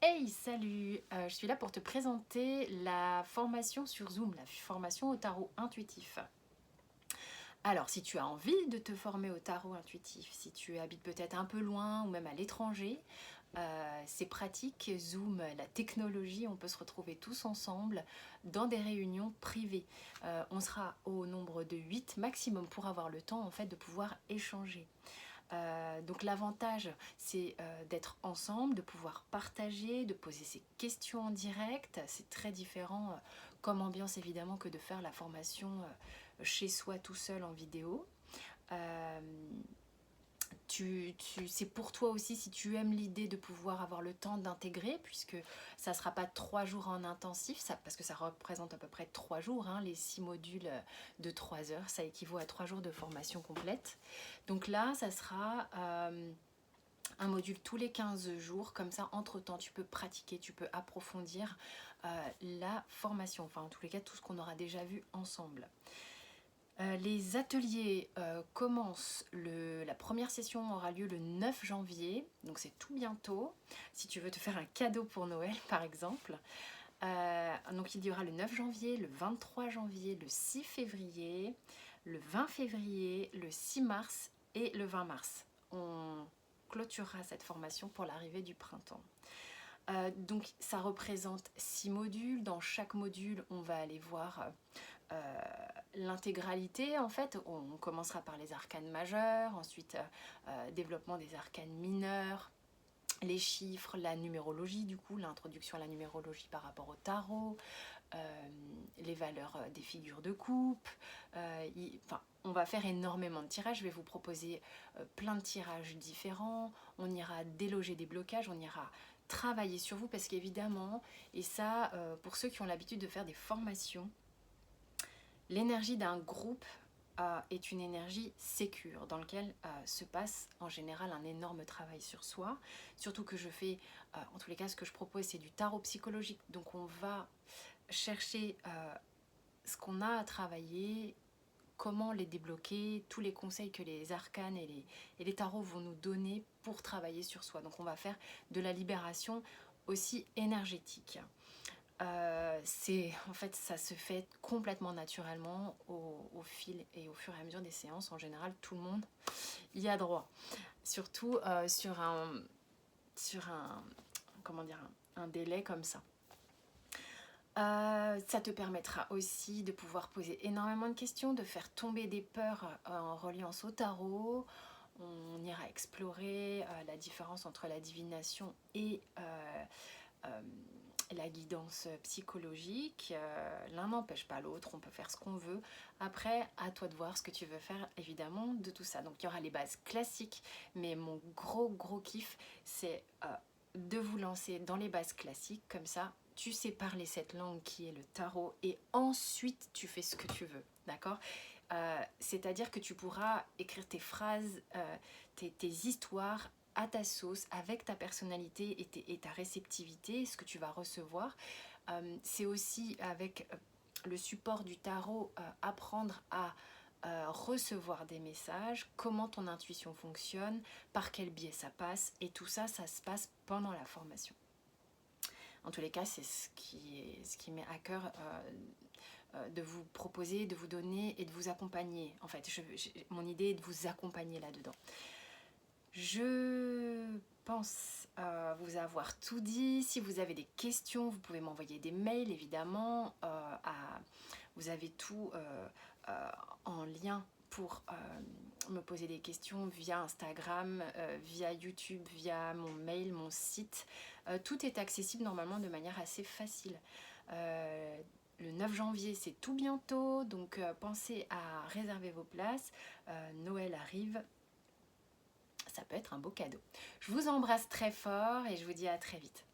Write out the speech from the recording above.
Hey, salut! Je suis là pour te présenter la formation sur Zoom, la formation au tarot intuitif. Alors, si tu as envie de te former au tarot intuitif, si tu habites peut-être un peu loin ou même à l'étranger, c'est pratique, Zoom, la technologie, on peut se retrouver tous ensemble dans des réunions privées. On sera au nombre de 8 maximum pour avoir le temps en fait de pouvoir échanger. Donc l'avantage, c'est d'être ensemble, de pouvoir partager, de poser ses questions en direct. C'est très différent comme ambiance évidemment que de faire la formation chez soi tout seul en vidéo. Euh, c'est pour toi aussi si tu aimes l'idée de pouvoir avoir le temps d'intégrer, puisque ça ne sera pas 3 jours en intensif, parce que ça représente à peu près 3 jours, hein, les 6 modules de 3 heures, ça équivaut à 3 jours de formation complète. Donc là, ça sera un module tous les 15 jours, comme ça, entre-temps, tu peux pratiquer, tu peux approfondir la formation, enfin en tous les cas, tout ce qu'on aura déjà vu ensemble. Les ateliers commencent, la première session aura lieu le 9 janvier, donc c'est tout bientôt, si tu veux te faire un cadeau pour Noël par exemple. Donc il y aura le 9 janvier, le 23 janvier, le 6 février, le 20 février, le 6 mars et le 20 mars. On clôturera cette formation pour l'arrivée du printemps. Donc ça représente 6 modules. Dans chaque module, on va aller voir l'intégralité. En fait, on commencera par les arcanes majeurs, ensuite développement des arcanes mineurs, les chiffres, la numérologie du coup, l'introduction à la numérologie par rapport au tarot, les valeurs des figures de coupe. On va faire énormément de tirages. Je vais vous proposer plein de tirages différents. On ira déloger des blocages, on ira travailler sur vous parce qu'évidemment, et ça pour ceux qui ont l'habitude de faire des formations, l'énergie d'un groupe est une énergie sécure dans laquelle se passe en général un énorme travail sur soi. Surtout que je fais, en tous les cas, ce que je propose, c'est du tarot psychologique. Donc on va chercher ce qu'on a à travailler, comment les débloquer, tous les conseils que les arcanes et les tarots vont nous donner pour travailler sur soi. Donc on va faire de la libération aussi énergétique. En fait, ça se fait complètement naturellement au fil et au fur et à mesure des séances. En général, tout le monde y a droit. Surtout sur un, comment dire, un délai comme ça. Ça te permettra aussi de pouvoir poser énormément de questions, de faire tomber des peurs en reliance au tarot. On ira explorer la différence entre la divination et la guidance psychologique. L'un n'empêche pas l'autre, on peut faire ce qu'on veut. Après, à toi de voir ce que tu veux faire évidemment de tout ça. Donc il y aura les bases classiques, mais mon gros kiff, c'est de vous lancer dans les bases classiques, comme ça tu sais parler cette langue qui est le tarot et ensuite tu fais ce que tu veux, d'accord? C'est-à-dire que tu pourras écrire tes phrases, tes histoires à ta sauce, avec ta personnalité et ta réceptivité, ce que tu vas recevoir. C'est aussi avec le support du tarot, apprendre à recevoir des messages, comment ton intuition fonctionne, par quel biais ça passe, et tout ça, ça se passe pendant la formation. En tous les cas, c'est ce qui m'est à cœur de vous proposer, de vous donner et de vous accompagner. En fait, mon idée est de vous accompagner là-dedans. Je pense vous avoir tout dit. Si vous avez des questions, vous pouvez m'envoyer des mails évidemment. Vous avez tout en lien pour me poser des questions via Instagram, via YouTube, via mon mail, mon site. Tout est accessible normalement de manière assez facile. Le 9 janvier, c'est tout bientôt, donc pensez à réserver vos places. Noël arrive, ça peut être un beau cadeau. Je vous embrasse très fort et je vous dis à très vite.